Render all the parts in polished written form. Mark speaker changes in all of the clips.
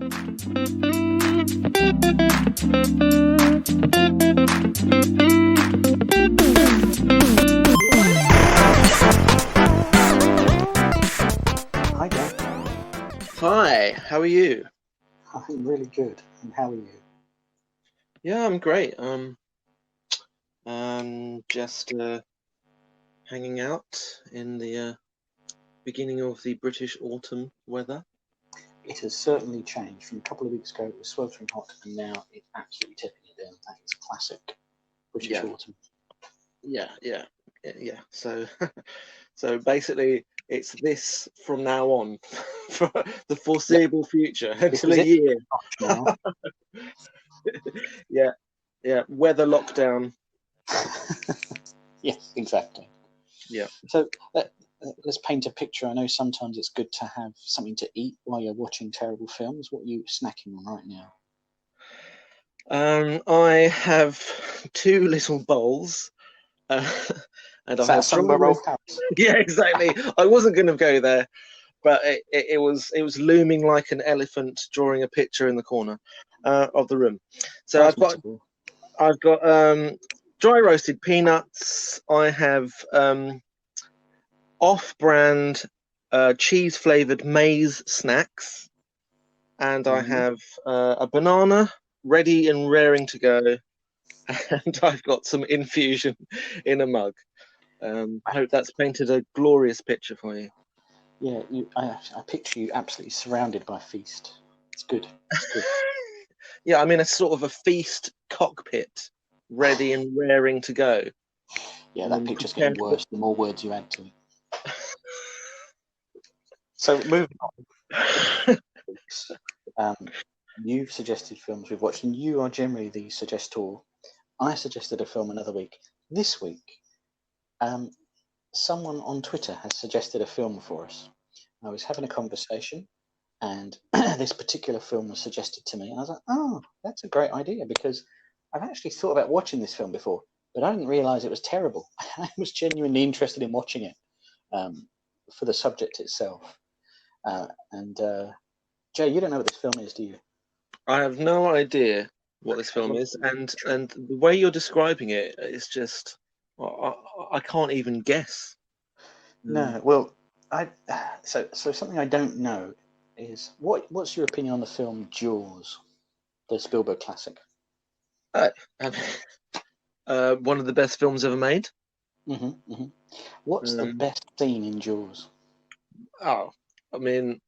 Speaker 1: Hi, Dan.
Speaker 2: Hi, how are you?
Speaker 1: I'm really good. And how are you?
Speaker 2: Yeah, I'm great. Just hanging out in the beginning of the British autumn weather.
Speaker 1: It has certainly changed. From a couple of weeks ago, it was sweltering hot, and now it's absolutely tipping it down. That is classic British
Speaker 2: Yeah,
Speaker 1: autumn.
Speaker 2: yeah. So basically, it's this from now on for the
Speaker 1: Yep,
Speaker 2: foreseeable future
Speaker 1: this
Speaker 2: until
Speaker 1: is
Speaker 2: a
Speaker 1: it.
Speaker 2: year.
Speaker 1: Now,
Speaker 2: Yeah. Weather lockdown.
Speaker 1: yes, exactly.
Speaker 2: Yeah.
Speaker 1: So let's paint a picture. I know sometimes it's good to have something to eat while you're watching terrible films. What are you snacking on right now?
Speaker 2: I have two little bowls, uh, and
Speaker 1: Is
Speaker 2: I
Speaker 1: that a
Speaker 2: have
Speaker 1: song
Speaker 2: dry
Speaker 1: by Rolf
Speaker 2: roast.
Speaker 1: Harris?
Speaker 2: Yeah, exactly. I wasn't going to go there, but it was looming like an elephant drawing a picture in the corner of the room. So
Speaker 1: Nice metaphor.
Speaker 2: I've got dry roasted peanuts. I have off-brand cheese flavored maize snacks, and I have a banana ready and raring to go, and I've got some infusion in a mug. I hope that's painted a glorious picture for you.
Speaker 1: Yeah, I picture you absolutely surrounded by feast. It's good. It's good.
Speaker 2: Yeah, I mean, a sort of a feast cockpit, ready and raring to go.
Speaker 1: Yeah, that picture's getting
Speaker 2: Prepared for
Speaker 1: worse the more words you add to it. So moving on, you've suggested films we've watched, and you are generally the suggestor. I suggested a film another week. This week, someone on Twitter has suggested a film for us. I was having a conversation, and this particular film was suggested to me, and I was like, "Oh, that's a great idea," because I've actually thought about watching this film before, but I didn't realise it was terrible. I was genuinely interested in watching it for the subject itself. And Jay, you don't know what this film is, do you?
Speaker 2: I have no idea what this film is, and the way you're describing it is just I can't even guess.
Speaker 1: No. Well, I so something I don't know is what's your opinion on the film Jaws, the Spielberg classic?
Speaker 2: Uh, One of the best films ever made.
Speaker 1: Hmm. What's the
Speaker 2: Um,
Speaker 1: best scene in Jaws?
Speaker 2: oh, I mean,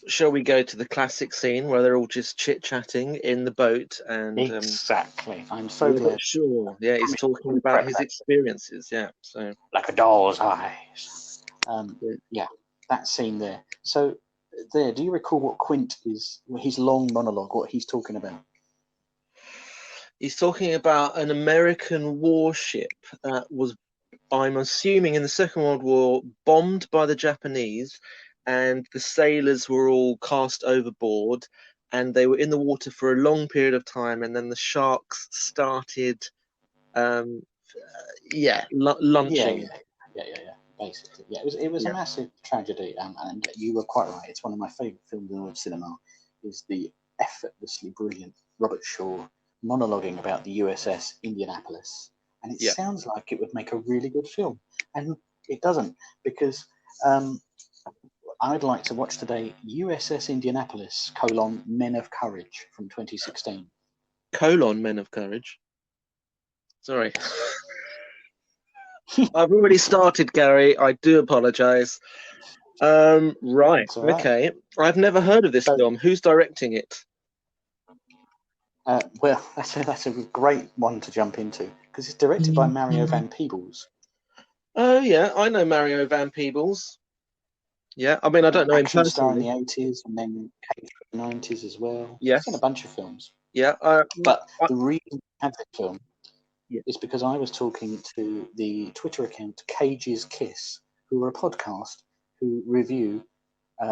Speaker 2: shall we go to the classic scene where they're all just chit-chatting in the boat and
Speaker 1: Exactly. I'm so
Speaker 2: Robert
Speaker 1: glad.
Speaker 2: Shaw, yeah, he's talking about his experiences, yeah. So
Speaker 1: Like a doll's eyes.
Speaker 2: yeah.
Speaker 1: Yeah, that scene there. So there, do you recall what Quint is? His long monologue, what he's talking about?
Speaker 2: He's talking about an American warship that was, I'm assuming, in the Second World War, bombed by the Japanese, and the sailors were all cast overboard, and they were in the water for a long period of time, and then the sharks started, um,
Speaker 1: Yeah,
Speaker 2: lunching.
Speaker 1: Basically, yeah, it was a
Speaker 2: Yeah,
Speaker 1: massive tragedy, and you were quite right. It's one of my favourite films in all of cinema. Is the effortlessly brilliant Robert Shaw monologuing about the USS Indianapolis, and it
Speaker 2: yeah.
Speaker 1: sounds like it would make a really good film, and it doesn't because um, I'd like to watch today USS Indianapolis: Men of Courage from 2016.
Speaker 2: Men of courage. Sorry. I've already started, Gary. I do apologize. Right.
Speaker 1: It's all right.
Speaker 2: Okay. I've never heard of this
Speaker 1: So,
Speaker 2: film. Who's directing it?
Speaker 1: well, that's a great one to jump into because it's directed by Mario Van Peebles.
Speaker 2: Oh, yeah. I know Mario Van Peebles. Yeah. I mean, I don't know him
Speaker 1: Action star in
Speaker 2: personally.
Speaker 1: the 80s and then Cage in the 90s as well. He's in a
Speaker 2: Yes.
Speaker 1: bunch of films.
Speaker 2: Yeah.
Speaker 1: But
Speaker 2: I,
Speaker 1: the reason I have this film
Speaker 2: yeah.
Speaker 1: is because I was talking to the Twitter account Cage's Kiss, who are a podcast who review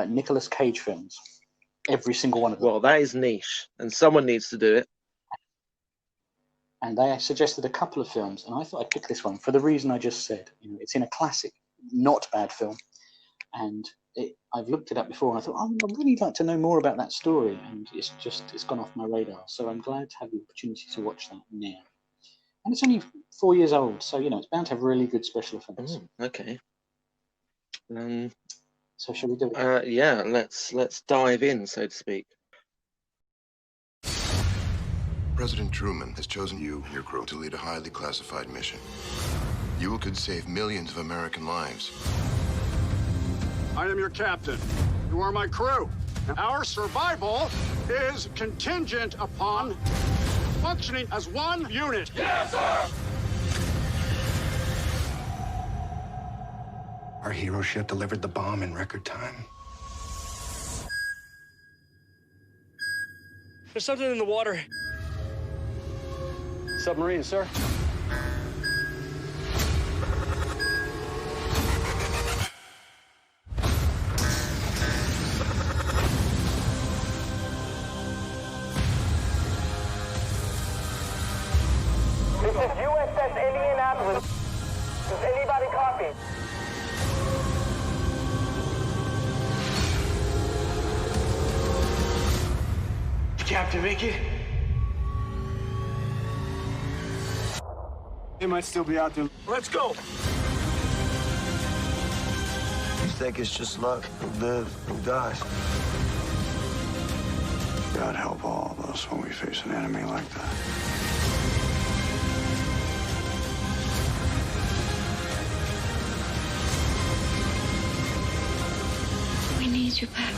Speaker 1: Nicolas Cage films, every single one of them.
Speaker 2: Well, that is niche, and someone needs to do it.
Speaker 1: And they suggested a couple of films, and I thought I'd pick this one for the reason I just said. It's in a classic, not bad film, and I've looked it up before, and I thought, I'd really like to know more about that story, and it's gone off my radar. So I'm glad to have the opportunity to watch that now. And it's only 4 years old, so it's bound to have really good special effects.
Speaker 2: Okay.
Speaker 1: So shall we do it?
Speaker 2: Yeah, let's dive in, so to speak.
Speaker 3: President Truman has chosen you and your crew to lead a highly classified mission. You could save millions of American lives.
Speaker 4: I am your captain. You are my crew. Our survival is contingent upon functioning as one unit. Yes, sir!
Speaker 5: Our hero ship delivered the bomb in record time.
Speaker 6: There's something in the water.
Speaker 4: Submarine, sir.
Speaker 7: This is USS Indianapolis. Does anybody copy?
Speaker 6: Captain, make it.
Speaker 4: They might still be out there.
Speaker 6: Let's go.
Speaker 8: You think it's just luck? Who lives, who dies?
Speaker 4: God help all of us when we face an enemy like that.
Speaker 9: We need you back.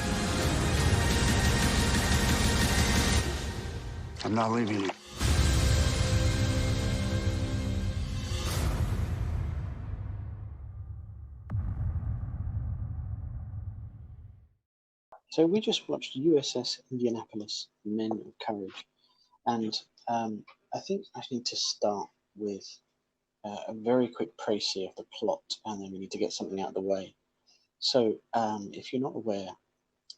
Speaker 4: I'm not leaving you.
Speaker 1: So we just watched USS Indianapolis, Men of Courage, and I think I need to start with a very quick précis of the plot, and then we need to get something out of the way. So if you're not aware,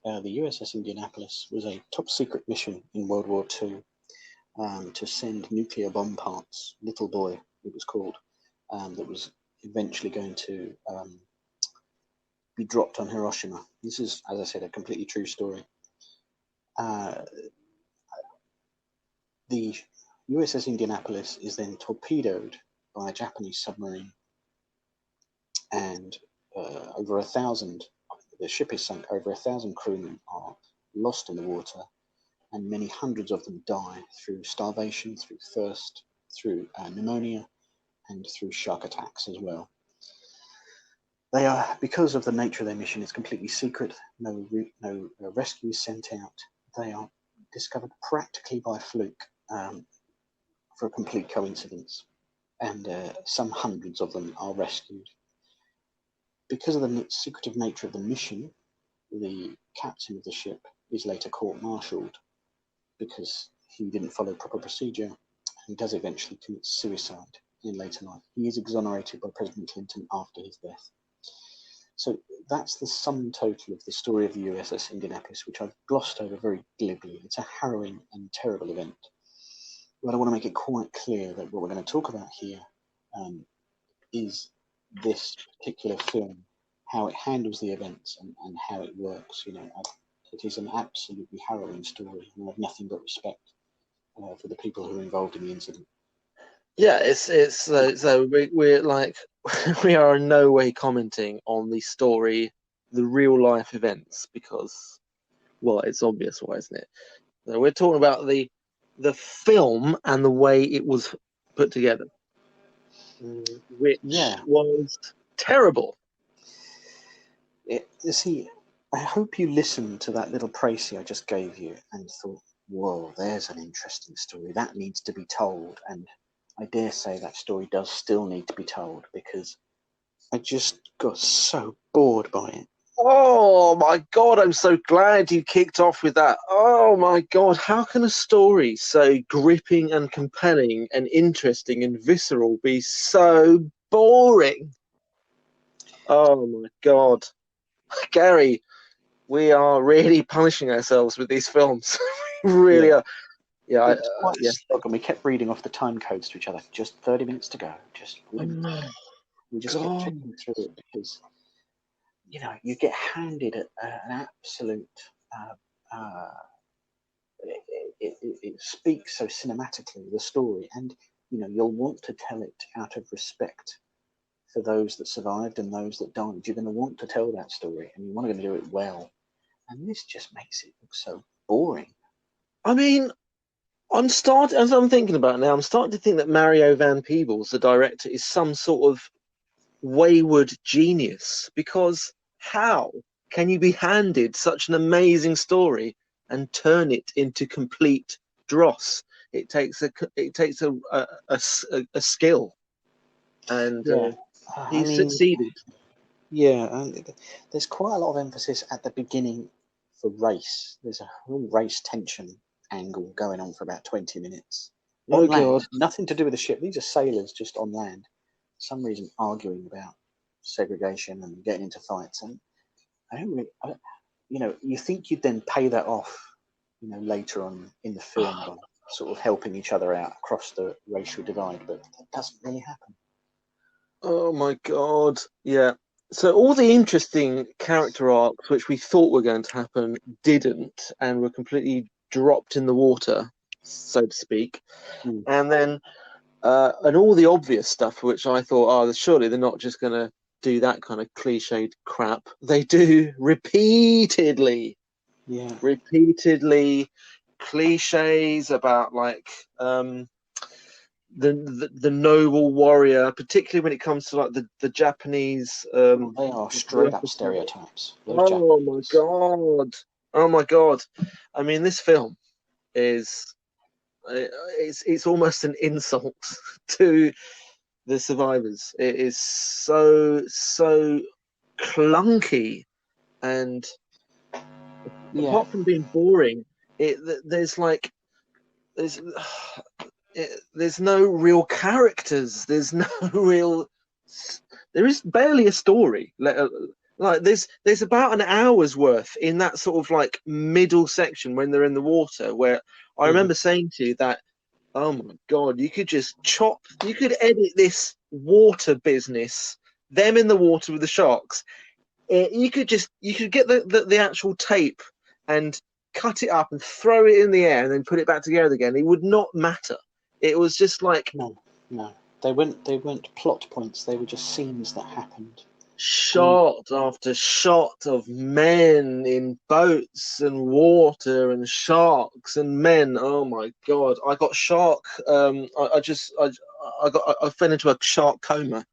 Speaker 1: the USS Indianapolis was a top secret mission in World War II to send nuclear bomb parts, Little Boy it was called, that was eventually going to be dropped on Hiroshima. This is, as I said, a completely true story. The USS Indianapolis is then torpedoed by a Japanese submarine, and over 1,000, the ship is sunk, over 1,000 crewmen are lost in the water, and many hundreds of them die through starvation, through thirst, through pneumonia, and through shark attacks as well. They are, because of the nature of their mission, it's completely secret. No rescue is sent out. They are discovered practically by fluke for a complete coincidence, and some hundreds of them are rescued. Because of the secretive nature of the mission, the captain of the ship is later court-martialed because he didn't follow proper procedure and does eventually commit suicide in later life. He is exonerated by President Clinton after his death. So that's the sum total of the story of the USS Indianapolis, which I've glossed over very glibly. It's a harrowing and terrible event. But I want to make it quite clear that what we're going to talk about here is this particular film, how it handles the events and how it works. It is an absolutely harrowing story, and I have nothing but respect for the people who are involved in the incident.
Speaker 2: Yeah, it's so we're like we are in no way commenting on the story, the real life events, because, well, it's obvious why, isn't it? So we're talking about the film and the way it was put together, which was terrible.
Speaker 1: You see, I hope you listened to that little précis I just gave you and thought, whoa, there's an interesting story. That needs to be told. And I dare say that story does still need to be told, because I just got so bored by it.
Speaker 2: Oh my God, I'm so glad you kicked off with that. Oh my God, how can a story so gripping and compelling and interesting and visceral be so boring? Oh my God. Gary, we are really punishing ourselves with these films. We really are. Yeah,
Speaker 1: It was quite a slog, and we kept reading off the time codes to each other. Just 30 minutes to go. We just kept checking through it, because you get handed an absolute. It speaks so cinematically, the story, and you'll want to tell it out of respect for those that survived and those that died. You're going to want to tell that story, and you want to do it well. And this just makes it look so boring.
Speaker 2: I mean, as I'm thinking about it now, I'm starting to think that Mario Van Peebles, the director, is some sort of wayward genius, because how can you be handed such an amazing story and turn it into complete dross? It takes a skill, and he succeeded.
Speaker 1: Yeah, and there's quite a lot of emphasis at the beginning for race. There's a whole race tension angle going on for about 20 minutes. On land,
Speaker 2: God.
Speaker 1: nothing to do with the ship. These are sailors just on land, for some reason arguing about segregation and getting into fights. And you think you'd then pay that off, later on in the film by sort of helping each other out across the racial divide, but that doesn't really happen.
Speaker 2: Oh my God. Yeah. So all the interesting character arcs which we thought were going to happen didn't, and were completely dropped in the water, so to speak. And then and all the obvious stuff which I thought, surely they're not just going to do that kind of cliched crap. They do repeatedly.
Speaker 1: Yeah.
Speaker 2: Repeatedly cliches about like the noble warrior, particularly when it comes to like the Japanese.
Speaker 1: They are straight up stereotypes.
Speaker 2: Oh my God! Oh my God! I mean, this film is it's almost an insult to the survivors. It is so clunky, and apart from being boring, there's no real characters. There is barely a story. Like there's about an hour's worth in that sort of like middle section when they're in the water, where I remember saying to you that, oh my God, you could edit this water business, them in the water with the sharks. You could get the actual tape and cut it up and throw it in the air and then put it back together again. It would not matter. It was just like
Speaker 1: no. They weren't plot points. They were just scenes that happened.
Speaker 2: Shot after shot of men in boats and water and sharks and men. Oh my God! I got shark. I fell into a shark coma.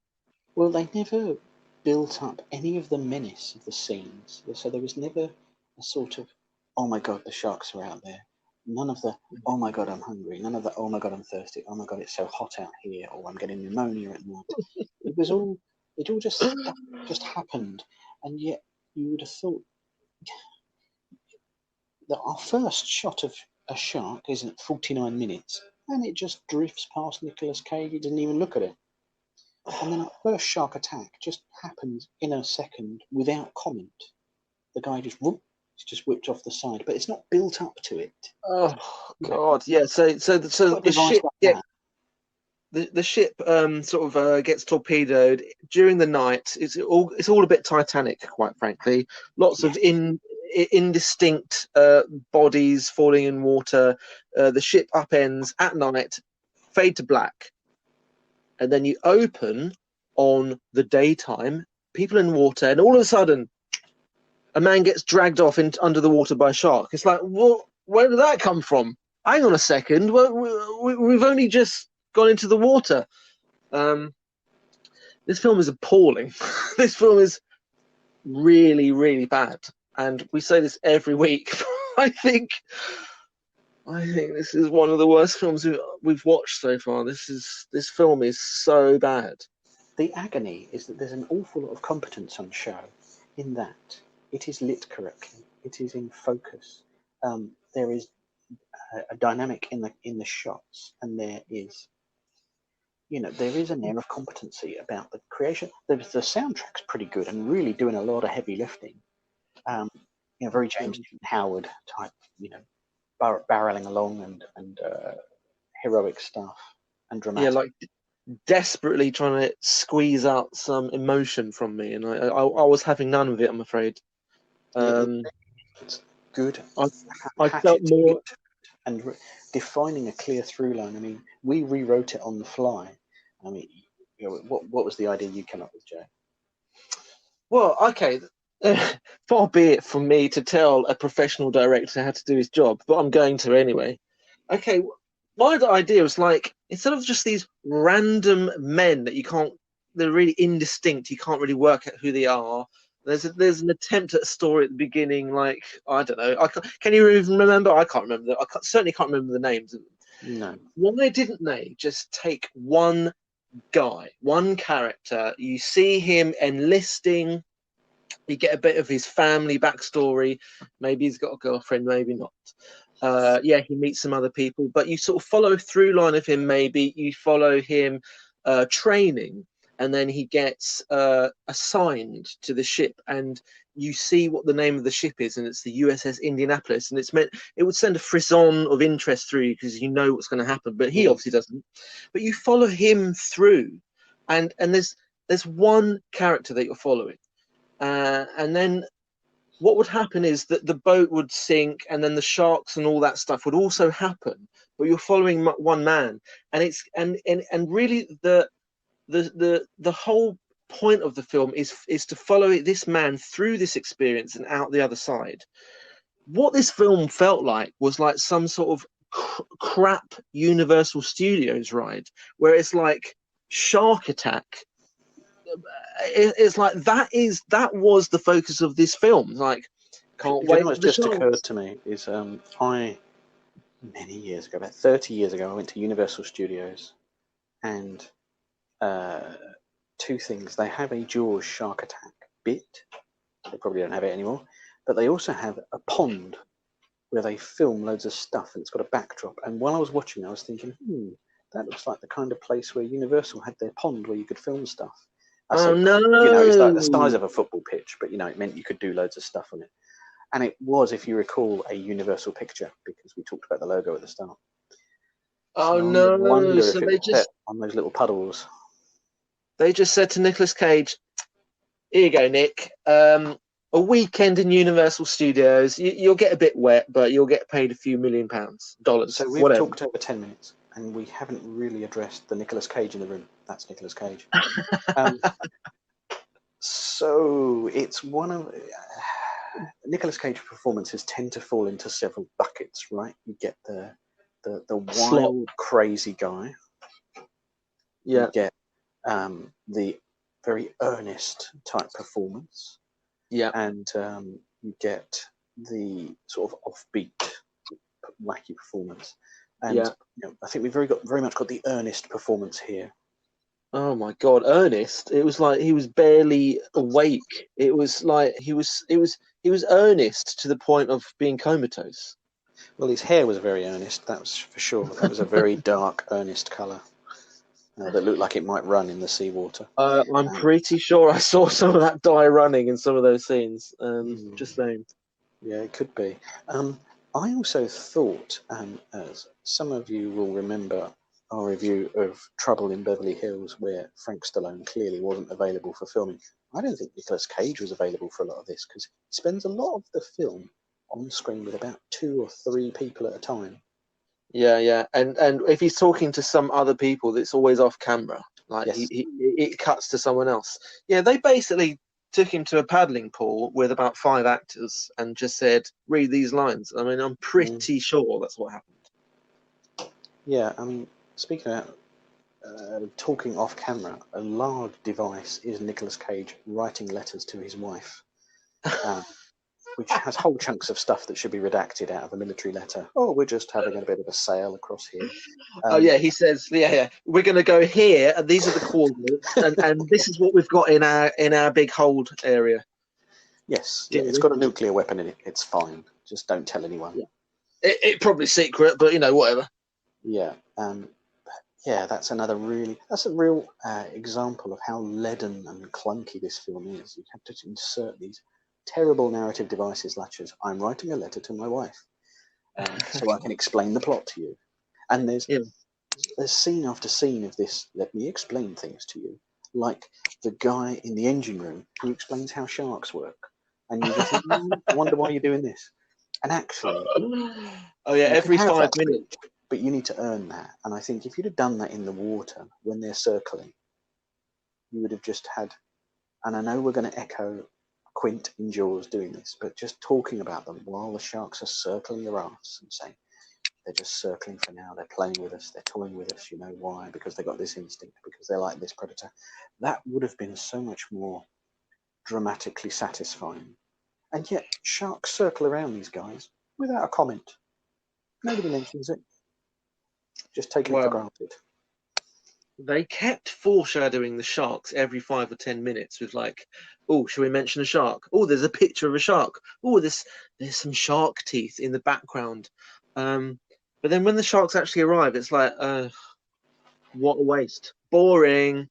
Speaker 1: Well, they never built up any of the menace of the scenes, so there was never a sort of, oh my God, the sharks are out there. None of the, oh my God, I'm hungry. None of the, oh my God, I'm thirsty. Oh my God, it's so hot out here, or I'm getting pneumonia at night. It all just happened, and yet you would have thought that our first shot of a shark isn't 49 minutes, and it just drifts past Nicolas Cage. He doesn't even look at it. And then our first shark attack just happens in a second without comment. The guy just whipped off the side, but it's not built up to it.
Speaker 2: Oh God, yeah. So the ship, the ship sort of gets torpedoed during the night. It's all a bit Titanic, quite frankly. Lots of indistinct bodies falling in water. The ship upends at night, fade to black, and then you open on the daytime, people in water, and all of a sudden, a man gets dragged off under the water by a shark. It's like, well, where did that come from? Hang on a second. We've only just gone into the water. This film is appalling. This film is really, really bad. And we say this every week. I think this is one of the worst films we've watched so far. This film is so bad.
Speaker 1: The agony is that there's an awful lot of competence on show in that it is lit correctly. It is in focus. There is a dynamic in the shots, and there is an air of competency about the creation. The soundtrack's pretty good and really doing a lot of heavy lifting. Very James Howard type, barreling along and heroic stuff and dramatic.
Speaker 2: Yeah, like desperately trying to squeeze out some emotion from me, and I was having none of it, I'm afraid.
Speaker 1: It's good,
Speaker 2: I felt more
Speaker 1: and defining a clear through line. I mean, we rewrote it on the fly. I mean, what was the idea you came up with, Joe?
Speaker 2: well. Okay, far be it from me to tell a professional director how to do his job, but I'm going to anyway. Okay, my idea was like, instead of just these random men that they're really indistinct, you can't really work out who they are. There's an attempt at a story at the beginning, like, I don't know. Can you even remember? I can't remember. Certainly can't remember the names of them.
Speaker 1: No.
Speaker 2: Why didn't they just take one guy, one character? You see him enlisting. You get a bit of his family backstory. Maybe he's got a girlfriend, maybe not. Yeah, he meets some other people, but you sort of follow a through line of him. Maybe you follow him training, and then he gets assigned to the ship, and you see what the name of the ship is, and it's the USS Indianapolis, and it would send a frisson of interest through you because you know what's going to happen, but he obviously doesn't. But you follow him through, and there's one character that you're following, and then what would happen is that the boat would sink, and then the sharks and all that stuff would also happen. But you're following one man, and it's and really the whole point of the film is to follow this man through this experience and out the other side. What this film felt like was like some sort of crap Universal Studios ride, where it's like Shark Attack. It's like that was the focus of this film. Like, can't wait.
Speaker 1: What's just occurred to me is many years ago, about 30 years ago, I went to Universal Studios, and two things. They have a Jaws Shark Attack bit. They probably don't have it anymore, but they also have a pond where they film loads of stuff, and it's got a backdrop. And while I was watching, I was thinking, that looks like the kind of place where Universal had their pond where you could film stuff.
Speaker 2: No!
Speaker 1: It's like the size of a football pitch, but it meant you could do loads of stuff on it. And it was, if you recall, a Universal picture, because we talked about the logo at the start.
Speaker 2: Oh, no!
Speaker 1: I wonder if it was on those little puddles.
Speaker 2: They just said to Nicolas Cage, "Here you go, Nick. A weekend in Universal Studios. You'll get a bit wet, but you'll get paid a few $1 million, dollars."
Speaker 1: So we've talked over 10 minutes, and we haven't really addressed the Nicolas Cage in the room. That's Nicolas Cage. So it's one of Nicolas Cage performances tend to fall into several buckets, right? You get the wild, crazy guy.
Speaker 2: Yeah.
Speaker 1: You get the very earnest type performance.
Speaker 2: Yeah.
Speaker 1: And you get the sort of offbeat, wacky performance. And I think we've very much got the earnest performance here.
Speaker 2: Oh my God, Ernest! It was like he was barely awake. It was like he was earnest to the point of being comatose.
Speaker 1: Well, his hair was very earnest. That was for sure. That was a very dark, earnest colour that looked like it might run in the seawater.
Speaker 2: I'm pretty sure I saw some of that dye running in some of those scenes. Just saying. Yeah,
Speaker 1: it could be. I also thought, as some of you will remember, our review of Trouble in Beverly Hills, where Frank Stallone clearly wasn't available for filming. I don't think Nicolas Cage was available for a lot of this, because he spends a lot of the film on screen with about 2 or 3 people at a time.
Speaker 2: Yeah, and if he's talking to some other people, it's always off camera. Like
Speaker 1: Yes.
Speaker 2: it cuts to someone else. Yeah, they basically took him to a paddling pool with about 5 actors and just said, "Read these lines." I mean, I'm pretty sure that's what happened.
Speaker 1: Yeah, I mean, speaking of talking off camera, a large device is Nicolas Cage writing letters to his wife, which has whole chunks of stuff that should be redacted out of a military letter. Oh, we're just having a bit of a sail across here.
Speaker 2: He says, we're going to go here, and these are the coordinates, and this is what we've got in our big hold area.
Speaker 1: Yes, yeah, it's got a nuclear weapon in it. It's fine. Just don't tell anyone.
Speaker 2: Yeah. It probably secret, but whatever.
Speaker 1: Yeah, that's a real example of how leaden and clunky this film is. You have to insert these terrible narrative devices such as, "I'm writing a letter to my wife, so I can explain the plot to you." And there's there's scene after scene of this. Let me explain things to you, like the guy in the engine room who explains how sharks work, and you just think, I wonder why you're doing this. And actually,
Speaker 2: oh yeah, every 5
Speaker 1: that,
Speaker 2: minutes.
Speaker 1: but you need to earn that. And I think if you'd have done that in the water when they're circling, you would have just had. And I know we're going to echo Quint in Jaws doing this, but just talking about them while the sharks are circling the rafts and saying, they're just circling for now, they're playing with us, they're toying with us, you know why? Because they got this instinct, because they're like this predator. That would have been so much more dramatically satisfying. And yet, sharks circle around these guys without a comment. Nobody mentions it. Just taking it for granted.
Speaker 2: They kept foreshadowing the sharks every 5 or 10 minutes with like, oh, shall we mention a shark? Oh, there's a picture of a shark. Oh, there's some shark teeth in the background. But then when the sharks actually arrive, it's like, what a waste. Boring.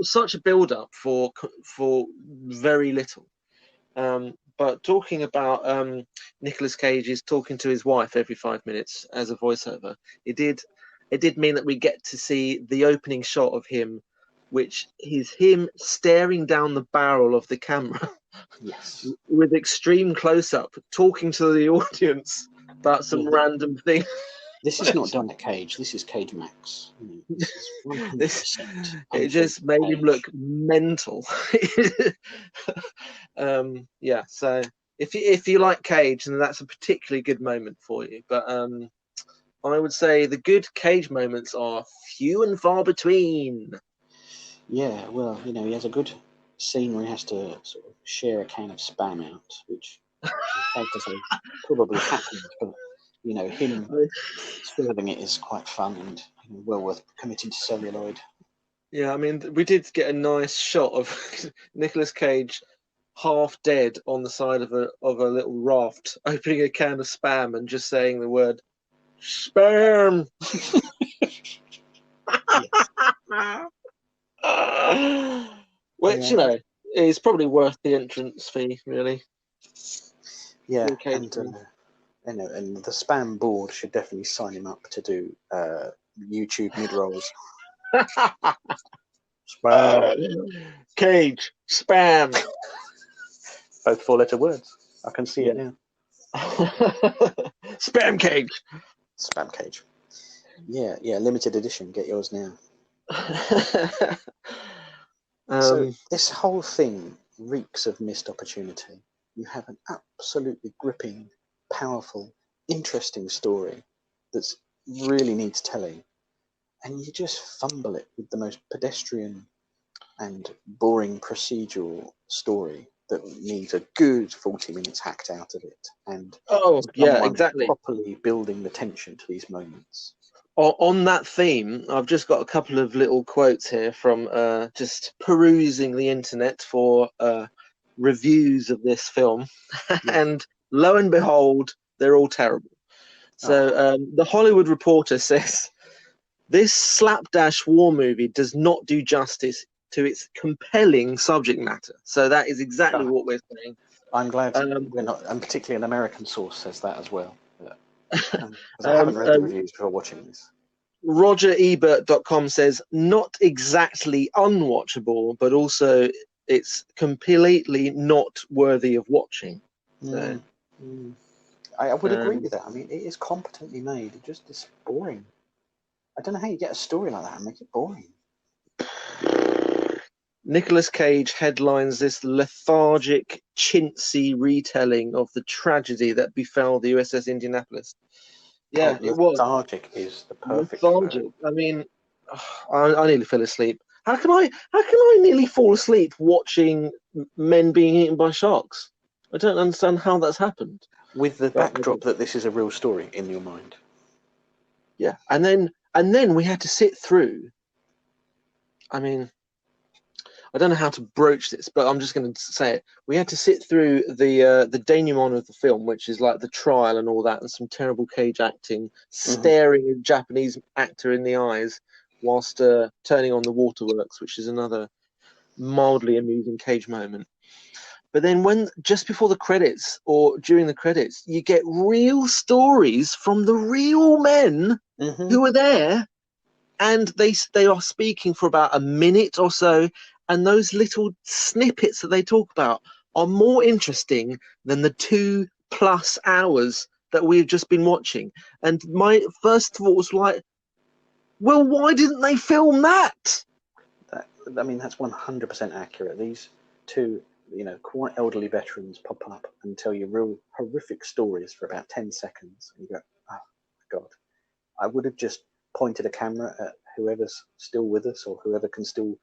Speaker 2: Such a build-up for very little. But talking about Nicolas Cage is talking to his wife every 5 minutes as a voiceover. It did mean that we get to see the opening shot of him, which is him staring down the barrel of the camera.
Speaker 1: Yes.
Speaker 2: With extreme close-up, talking to the audience about some random thing.
Speaker 1: This is not Dominic Cage. This is Cage Max.
Speaker 2: It just made him look mental. Yeah. So if you like Cage, then that's a particularly good moment for you. But I would say the good Cage moments are few and far between.
Speaker 1: Yeah. Well, you know, he has a good scene where he has to sort of share a can of Spam out, which I have to say probably happened, but you know, him serving it is quite fun and well worth committing to celluloid.
Speaker 2: Yeah, I mean, we did get a nice shot of Nicolas Cage half dead on the side of a little raft, opening a can of Spam and just saying the word Spam. Which, you know, is probably worth the entrance fee, really.
Speaker 1: Yeah, and the Spam board should definitely sign him up to do YouTube mid-rolls. Spam.
Speaker 2: Cage. Spam.
Speaker 1: Both 4-letter words. I can see it now.
Speaker 2: Spam Cage.
Speaker 1: Spam Cage. Yeah, limited edition. Get yours now. So this whole thing reeks of missed opportunity. You have an absolutely gripping, powerful, interesting story that really needs telling, and you just fumble it with the most pedestrian and boring procedural story that needs a good 40 minutes hacked out of it, and
Speaker 2: exactly,
Speaker 1: properly building the tension to these moments.
Speaker 2: On that theme, I've just got a couple of little quotes here from just perusing the internet for reviews of this film, and lo and behold, they're all terrible. So the Hollywood Reporter says, this slapdash war movie does not do justice to its compelling subject matter. So that is exactly what we're saying.
Speaker 1: I'm glad we're not, and particularly an American source says that as well. Because I haven't read the reviews before watching this.
Speaker 2: RogerEbert.com says, not exactly unwatchable, but also it's completely not worthy of watching. So,
Speaker 1: I would agree with that. I mean, it is competently made. It just is boring. I don't know how you get a story like that and make it boring.
Speaker 2: Nicolas Cage headlines this lethargic, chintzy retelling of the tragedy that befell the USS Indianapolis. Yeah, it was.
Speaker 1: Lethargic is the perfect
Speaker 2: lethargic. Word. I mean, I nearly fell asleep. How can I nearly fall asleep watching men being eaten by sharks? I don't understand how that's happened.
Speaker 1: With the backdrop that this is a real story in your mind.
Speaker 2: Yeah, and then we had to sit through. I mean, I don't know how to broach this, but I'm just going to say it. We had to sit through the denouement of the film, which is like the trial and all that, and some terrible Cage acting, staring a Japanese actor in the eyes whilst turning on the waterworks, which is another mildly amusing Cage moment. But then when just before the credits or during the credits, you get real stories from the real men who are there, and they are speaking for about a minute or so, and those little snippets that they talk about are more interesting than the 2+ hours that we've just been watching. And my first thought was like, well, why didn't they film that?
Speaker 1: I mean, that's 100% accurate. These two, quite elderly veterans pop up and tell you real horrific stories for about 10 seconds. And you go, oh, my God. I would have just pointed a camera at whoever's still with us or whoever can still,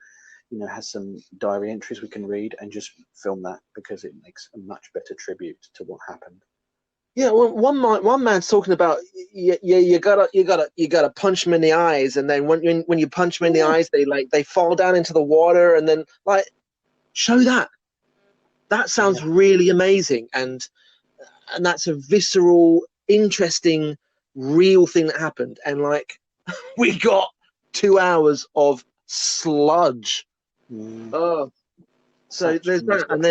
Speaker 1: has some diary entries we can read and just film that, because it makes a much better tribute to what happened.
Speaker 2: Yeah, well, one man's talking about you gotta punch them in the eyes, and then when you punch them in the eyes, they fall down into the water, and then show that. That sounds really amazing, and that's a visceral, interesting, real thing that happened. And we got 2 hours of sludge. Oh, so there's that, and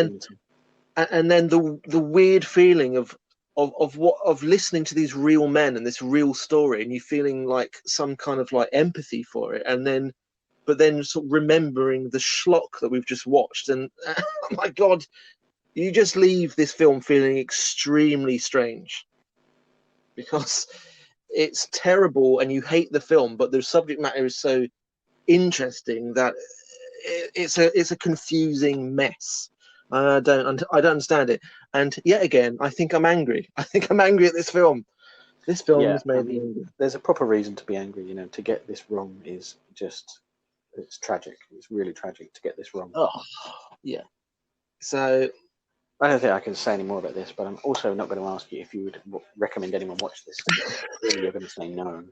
Speaker 2: then the weird feeling of listening to these real men and this real story, and you feeling like some kind of empathy for it, but then sort of remembering the schlock that we've just watched, and oh my God, you just leave this film feeling extremely strange because it's terrible and you hate the film, but the subject matter is so interesting that it's a confusing mess. I don't understand it, and yet again, I think I'm angry. I think I'm angry at this film. This film has made me angry.
Speaker 1: There's a proper reason to be angry. To get this wrong is it's tragic. It's really tragic to get this wrong.
Speaker 2: Oh, yeah. So
Speaker 1: I don't think I can say any more about this, but I'm also not going to ask you if you would recommend anyone watch this. Really, you're going to say no.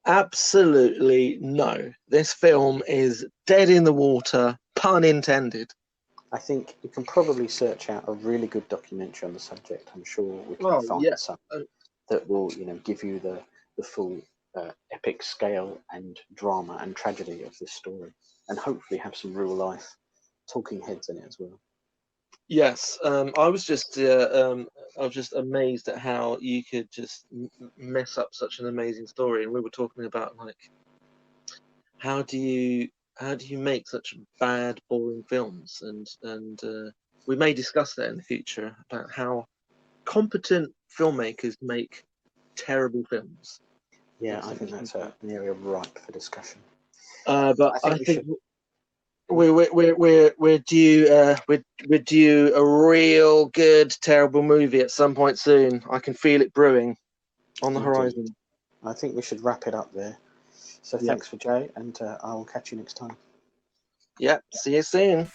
Speaker 2: Absolutely no. This film is dead in the water, pun intended.
Speaker 1: I think you can probably search out a really good documentary on the subject. I'm sure we can find some that will, give you the full epic scale and drama and tragedy of this story, and hopefully have some real life talking heads in it as well.
Speaker 2: Yes, I was just amazed at how you could just mess up such an amazing story, and we were talking about how do you make such bad, boring films, and we may discuss that in the future about how competent filmmakers make terrible films.
Speaker 1: Yeah, I think that's an area ripe for discussion.
Speaker 2: But I think we're due a real good, terrible movie at some point soon. I can feel it brewing on the horizon.
Speaker 1: I think we should wrap it up there. So thanks for Jay, and I will catch you next time.
Speaker 2: Yep, see you soon.